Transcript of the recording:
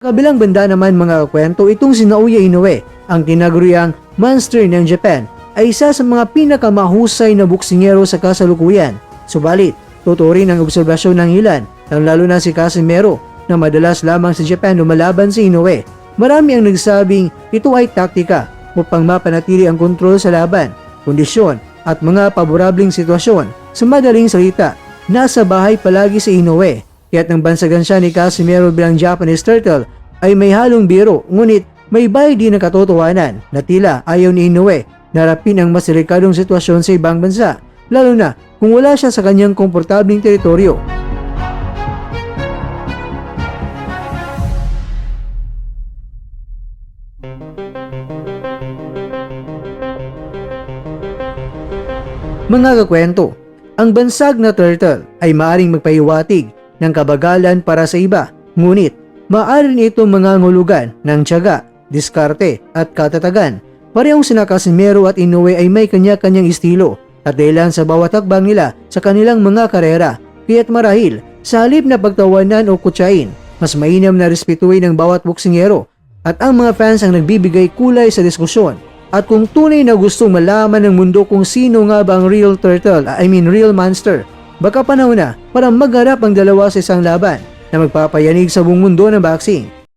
Kabilang banda naman mga kwento, itong si Naoya Inoue, ang tinaguriang monster ng Japan, ay isa sa mga pinakamahusay na boksingero sa kasalukuyan. Subalit, tuturin ang obserbasyon ng ilan, lalo na si Casimero, na madalas lamang sa Japan lumalaban si Inoue. Marami ang nagsabing ito ay taktika upang mapanatili ang kontrol sa laban, kondisyon at mga paborableng sitwasyon. Sa madaling salita, nasa bahay palagi si Inoue. Kaya't nang bansagan siya ni Casimero bilang Japanese Turtle ay may halong biro, ngunit may bayad din na katotohanan na tila ayaw ni Inoue narapin ang mas delikadong sitwasyon sa ibang bansa, lalo na kung wala siya sa kanyang komportabling teritoryo. Mga kakwento, ang bansag na turtle ay maaring magpahiwatig ng kabagalan para sa iba, ngunit maaari nitong mangangulugan ng tiyaga, diskarte at katatagan. Parehong sina Casimero at Inoue ay may kanya-kanyang estilo at dahilan sa bawat hakbang nila sa kanilang mga karera. Kaya't marahil, sa halip na pagtawanan o kutsain, mas mainam na respetuhin ng bawat boksingero at ang mga fans ang nagbibigay kulay sa diskusyon. At kung tunay na gustong malaman ng mundo kung sino nga ba ang real turtle, real monster, baka panahon na para magharap ang dalawa sa isang laban na magpapayanig sa buong mundo ng boxing.